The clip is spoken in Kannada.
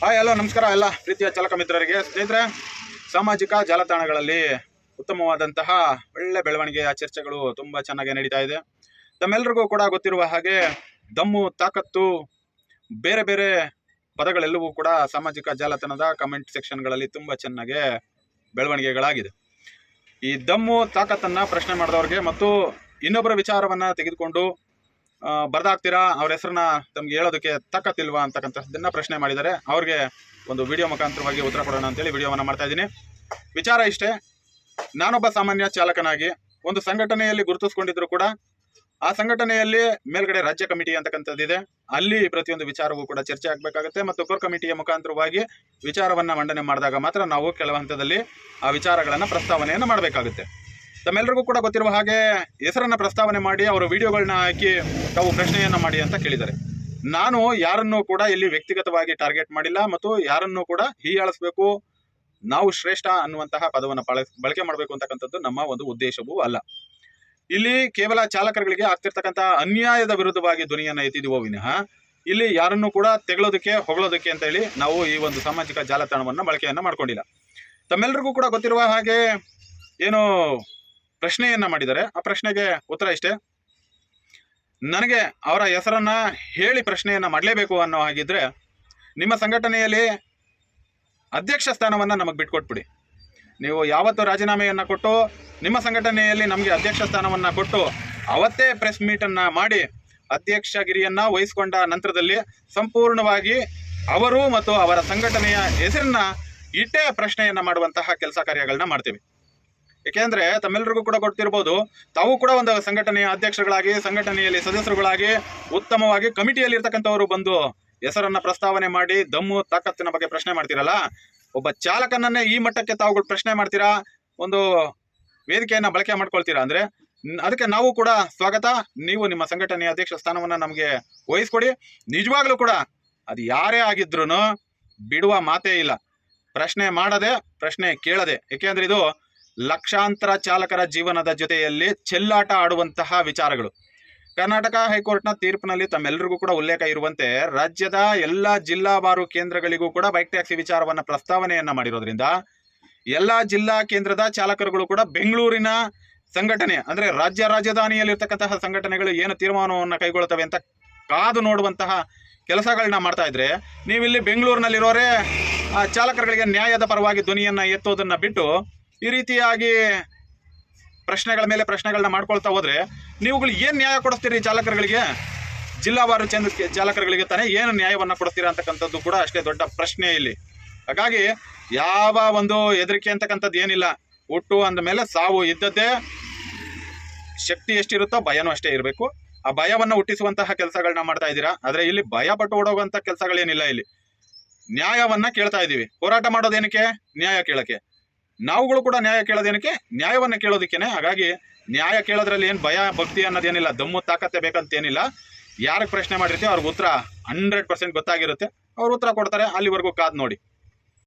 ಹಾಯ್ ಹಲೋ ನಮಸ್ಕಾರ ಎಲ್ಲ ಪ್ರೀತಿಯ ಚಾಲಕ ಮಿತ್ರರಿಗೆ. ಸ್ನೇಹಿತರೆ, ಸಾಮಾಜಿಕ ಜಾಲತಾಣಗಳಲ್ಲಿ ಉತ್ತಮವಾದಂತಹ ಒಳ್ಳೆ ಬೆಳವಣಿಗೆಯ ಚರ್ಚೆಗಳು ತುಂಬ ಚೆನ್ನಾಗಿ ನಡೀತಾ ಇದೆ. ತಮ್ಮೆಲ್ಲರಿಗೂ ಕೂಡ ಗೊತ್ತಿರುವ ಹಾಗೆ ದಮ್ಮು, ತಾಕತ್ತು, ಬೇರೆ ಬೇರೆ ಪದಗಳೆಲ್ಲವೂ ಕೂಡ ಸಾಮಾಜಿಕ ಜಾಲತಾಣದ ಕಮೆಂಟ್ ಸೆಕ್ಷನ್ಗಳಲ್ಲಿ ತುಂಬ ಚೆನ್ನಾಗಿ ಬೆಳವಣಿಗೆಗಳಾಗಿದೆ. ಈ ದಮ್ಮು ತಾಕತ್ತನ್ನು ಪ್ರಶ್ನೆ ಮಾಡಿದವ್ರಿಗೆ ಮತ್ತು ಇನ್ನೊಬ್ಬರ ವಿಚಾರವನ್ನು ತೆಗೆದುಕೊಂಡು ಬರ್ದಾಕ್ತೀರಾ, ಅವ್ರ ಹೆಸರನ್ನ ತಮ್ಗೆ ಹೇಳೋದಕ್ಕೆ ತಾಕತ್ತಿಲ್ವಾ ಅಂತಕ್ಕಂಥದ್ದನ್ನ ಪ್ರಶ್ನೆ ಮಾಡಿದ್ದಾರೆ. ಅವ್ರಿಗೆ ಒಂದು ವಿಡಿಯೋ ಮುಖಾಂತರವಾಗಿ ಉತ್ತರ ಕೊಡೋಣ ಅಂತೇಳಿ ವಿಡಿಯೋವನ್ನು ಮಾಡ್ತಾ ಇದ್ದೀನಿ. ವಿಚಾರ ಇಷ್ಟೇ, ನಾನೊಬ್ಬ ಸಾಮಾನ್ಯ ಚಾಲಕನಾಗಿ ಒಂದು ಸಂಘಟನೆಯಲ್ಲಿ ಗುರುತಿಸ್ಕೊಂಡಿದ್ರು ಕೂಡ ಆ ಸಂಘಟನೆಯಲ್ಲಿ ಮೇಲ್ಗಡೆ ರಾಜ್ಯ ಕಮಿಟಿ ಅಂತಕ್ಕಂಥದ್ದಿದೆ. ಅಲ್ಲಿ ಪ್ರತಿಯೊಂದು ವಿಚಾರವೂ ಕೂಡ ಚರ್ಚೆ ಆಗಬೇಕಾಗುತ್ತೆ ಮತ್ತು ಕೋರ್ ಕಮಿಟಿಯ ಮುಖಾಂತರವಾಗಿ ವಿಚಾರವನ್ನು ಮಂಡನೆ ಮಾಡಿದಾಗ ಮಾತ್ರ ನಾವು ಕೆಲವು ಹಂತದಲ್ಲಿ ಆ ವಿಚಾರಗಳನ್ನು ಪ್ರಸ್ತಾವನೆಯನ್ನು ಮಾಡಬೇಕಾಗುತ್ತೆ. ತಮ್ಮೆಲ್ಲರಿಗೂ ಕೂಡ ಗೊತ್ತಿರುವ ಹಾಗೆ ಹೆಸರನ್ನು ಪ್ರಸ್ತಾವನೆ ಮಾಡಿ ಅವರ ವಿಡಿಯೋಗಳನ್ನ ಹಾಕಿ ತಾವು ಪ್ರಶ್ನೆಯನ್ನು ಮಾಡಿ ಅಂತ ಕೇಳಿದ್ದಾರೆ. ನಾನು ಯಾರನ್ನೂ ಕೂಡ ಇಲ್ಲಿ ವ್ಯಕ್ತಿಗತವಾಗಿ ಟಾರ್ಗೆಟ್ ಮಾಡಿಲ್ಲ ಮತ್ತು ಯಾರನ್ನೂ ಕೂಡ ಹೀಯಾಳಿಸಬೇಕು, ನಾವು ಶ್ರೇಷ್ಠ ಅನ್ನುವಂತಹ ಪದವನ್ನು ಬಳಕೆ ಮಾಡಬೇಕು ಅಂತಕ್ಕಂಥದ್ದು ನಮ್ಮ ಒಂದು ಉದ್ದೇಶವೂ ಅಲ್ಲ. ಇಲ್ಲಿ ಕೇವಲ ಚಾಲಕರುಗಳಿಗೆ ಆಗ್ತಿರ್ತಕ್ಕಂಥ ಅನ್ಯಾಯದ ವಿರುದ್ಧವಾಗಿ ಧ್ವನಿಯನ್ನು ಎತ್ತಿದೀವೋ ವಿನಃ ಇಲ್ಲಿ ಯಾರನ್ನೂ ಕೂಡ ತೆಗಳೋದಕ್ಕೆ ಹೊಗಳೋದಕ್ಕೆ ಅಂತ ಹೇಳಿ ನಾವು ಈ ಒಂದು ಸಾಮಾಜಿಕ ಜಾಲತಾಣವನ್ನು ಬಳಕೆಯನ್ನು ಮಾಡ್ಕೊಂಡಿಲ್ಲ. ತಮ್ಮೆಲ್ಲರಿಗೂ ಕೂಡ ಗೊತ್ತಿರುವ ಹಾಗೆ ಏನು ಪ್ರಶ್ನೆಯನ್ನ ಮಾಡಿದ್ದಾರೆ, ಆ ಪ್ರಶ್ನೆಗೆ ಉತ್ತರ ಇಷ್ಟೇ. ನನಗೆ ಅವರ ಹೆಸರನ್ನ ಹೇಳಿ ಪ್ರಶ್ನೆಯನ್ನ ಮಾಡಲೇಬೇಕು ಅನ್ನೋ ಹಾಗಿದ್ರೆ ನಿಮ್ಮ ಸಂಘಟನೆಯಲ್ಲಿ ಅಧ್ಯಕ್ಷ ಸ್ಥಾನವನ್ನು ನಮಗೆ ಬಿಟ್ಕೊಟ್ಬಿಡಿ. ನೀವು ಯಾವತ್ತು ರಾಜೀನಾಮೆಯನ್ನು ಕೊಟ್ಟು ನಿಮ್ಮ ಸಂಘಟನೆಯಲ್ಲಿ ನಮಗೆ ಅಧ್ಯಕ್ಷ ಸ್ಥಾನವನ್ನು ಕೊಟ್ಟು ಅವತ್ತೇ ಪ್ರೆಸ್ ಮೀಟನ್ನು ಮಾಡಿ ಅಧ್ಯಕ್ಷಗಿರಿಯನ್ನು ವಹಿಸಿಕೊಂಡ ನಂತರದಲ್ಲಿ ಸಂಪೂರ್ಣವಾಗಿ ಅವರು ಮತ್ತು ಅವರ ಸಂಘಟನೆಯ ಹೆಸರನ್ನ ಇಟ್ಟೇ ಪ್ರಶ್ನೆಯನ್ನು ಮಾಡುವಂತಹ ಕೆಲಸ ಕಾರ್ಯಗಳನ್ನ ಮಾಡ್ತೀವಿ. ಏಕೆಂದರೆ ತಮ್ಮೆಲ್ಲರಿಗೂ ಕೂಡ ಗೊತ್ತಿರ್ಬೋದು, ತಾವು ಕೂಡ ಒಂದು ಸಂಘಟನೆಯ ಅಧ್ಯಕ್ಷರುಗಳಾಗಿ ಸಂಘಟನೆಯಲ್ಲಿ ಸದಸ್ಯರುಗಳಾಗಿ ಉತ್ತಮವಾಗಿ ಕಮಿಟಿಯಲ್ಲಿ ಇರ್ತಕ್ಕಂಥವರು ಬಂದು ಹೆಸರನ್ನು ಪ್ರಸ್ತಾವನೆ ಮಾಡಿ ದಮ್ಮು ತಾಕತ್ತಿನ ಬಗ್ಗೆ ಪ್ರಶ್ನೆ ಮಾಡ್ತೀರಲ್ಲ, ಒಬ್ಬ ಚಾಲಕನನ್ನೇ ಈ ಮಟ್ಟಕ್ಕೆ ತಾವುಗಳು ಪ್ರಶ್ನೆ ಮಾಡ್ತೀರಾ, ಒಂದು ವೇದಿಕೆಯನ್ನು ಬಳಕೆ ಮಾಡ್ಕೊಳ್ತೀರಾ ಅಂದರೆ ಅದಕ್ಕೆ ನಾವು ಕೂಡ ಸ್ವಾಗತ. ನೀವು ನಿಮ್ಮ ಸಂಘಟನೆಯ ಅಧ್ಯಕ್ಷ ಸ್ಥಾನವನ್ನು ನಮಗೆ ವಹಿಸ್ಕೊಡಿ. ನಿಜವಾಗ್ಲೂ ಕೂಡ ಅದು ಯಾರೇ ಆಗಿದ್ರೂ ಬಿಡುವ ಮಾತೇ ಇಲ್ಲ. ಪ್ರಶ್ನೆ ಮಾಡದೆ, ಪ್ರಶ್ನೆ ಕೇಳದೆ. ಏಕೆಂದರೆ ಇದು ಲಕ್ಷಾಂತರ ಚಾಲಕರ ಜೀವನದ ಜೊತೆಯಲ್ಲಿ ಚೆಲ್ಲಾಟ ಆಡುವಂತಹ ವಿಚಾರಗಳು. ಕರ್ನಾಟಕ ಹೈಕೋರ್ಟ್ನ ತೀರ್ಪಿನಲ್ಲಿ ತಮ್ಮೆಲ್ಲರಿಗೂ ಕೂಡ ಉಲ್ಲೇಖ ಇರುವಂತೆ ರಾಜ್ಯದ ಎಲ್ಲ ಜಿಲ್ಲಾವಾರು ಕೇಂದ್ರಗಳಿಗೂ ಕೂಡ ಬೈಕ್ ಟ್ಯಾಕ್ಸಿ ವಿಚಾರವನ್ನು ಪ್ರಸ್ತಾವನೆಯನ್ನ ಮಾಡಿರೋದ್ರಿಂದ ಎಲ್ಲ ಜಿಲ್ಲಾ ಕೇಂದ್ರದ ಚಾಲಕರುಗಳು ಕೂಡ ಬೆಂಗಳೂರಿನ ಸಂಘಟನೆ ಅಂದರೆ ರಾಜ್ಯ ರಾಜಧಾನಿಯಲ್ಲಿರ್ತಕ್ಕಂತಹ ಸಂಘಟನೆಗಳು ಏನು ತೀರ್ಮಾನವನ್ನು ಕೈಗೊಳ್ಳುತ್ತವೆ ಅಂತ ಕಾದು ನೋಡುವಂತಹ ಕೆಲಸಗಳನ್ನ ಮಾಡ್ತಾ ಇದ್ರೆ, ನೀವಿಲ್ಲಿ ಬೆಂಗಳೂರಿನಲ್ಲಿರೋರೇ ಚಾಲಕರುಗಳಿಗೆ ನ್ಯಾಯದ ಪರವಾಗಿ ಧ್ವನಿಯನ್ನು ಎತ್ತೋದನ್ನ ಬಿಟ್ಟು ಈ ರೀತಿಯಾಗಿ ಪ್ರಶ್ನೆಗಳ ಮೇಲೆ ಪ್ರಶ್ನೆಗಳನ್ನ ಮಾಡ್ಕೊಳ್ತಾ ಹೋದ್ರೆ ನೀವುಗಳು ಏನು ನ್ಯಾಯ ಕೊಡಿಸ್ತೀರಿ ಚಾಲಕರುಗಳಿಗೆ? ಜಿಲ್ಲಾವಾರು ಚಾಲಕರುಗಳಿಗೆ ತಾನೇ ಏನು ನ್ಯಾಯವನ್ನು ಕೊಡಿಸ್ತೀರಾ ಅಂತಕ್ಕಂಥದ್ದು ಕೂಡ ಅಷ್ಟೇ ದೊಡ್ಡ ಪ್ರಶ್ನೆ ಇಲ್ಲಿ. ಹಾಗಾಗಿ ಯಾವ ಒಂದು ಹೆದರಿಕೆ ಅಂತಕ್ಕಂಥದ್ದು ಏನಿಲ್ಲ. ಹುಟ್ಟು ಅಂದ ಮೇಲೆ ಸಾವು ಇದ್ದದ್ದೇ. ಶಕ್ತಿ ಎಷ್ಟಿರುತ್ತೋ ಭಯನೂ ಅಷ್ಟೇ ಇರಬೇಕು. ಆ ಭಯವನ್ನು ಹುಟ್ಟಿಸುವಂತಹ ಕೆಲಸಗಳನ್ನ ಮಾಡ್ತಾ ಇದ್ದೀರಾ. ಆದರೆ ಇಲ್ಲಿ ಭಯ ಪಟ್ಟು ಓಡೋಗುವಂಥ ಕೆಲಸಗಳೇನಿಲ್ಲ. ಇಲ್ಲಿ ನ್ಯಾಯವನ್ನ ಕೇಳ್ತಾ ಇದ್ದೀವಿ. ಹೋರಾಟ ಮಾಡೋದೇನಕ್ಕೆ? ನ್ಯಾಯ ಕೇಳಕ್ಕೆ. ನಾವುಗಳು ಕೂಡ ನ್ಯಾಯ ಕೇಳೋದೇನಕ್ಕೆ? ನ್ಯಾಯವನ್ನು ಕೇಳೋದಕ್ಕೇನೆ. ಹಾಗಾಗಿ ನ್ಯಾಯ ಕೇಳೋದ್ರಲ್ಲಿ ಏನು ಭಯ ಭಕ್ತಿ ಅನ್ನೋದೇನಿಲ್ಲ, ದಮ್ಮು ತಾಕತ್ತೆ ಬೇಕಂತೇನಿಲ್ಲ. ಯಾರಿಗೆ ಪ್ರಶ್ನೆ ಮಾಡಿರ್ತೀವಿ ಅವ್ರಿಗೆ ಉತ್ತರ 100% ಗೊತ್ತಾಗಿರುತ್ತೆ. ಅವ್ರು ಉತ್ತರ ಕೊಡ್ತಾರೆ. ಅಲ್ಲಿವರೆಗೂ ಕಾದು ನೋಡಿ.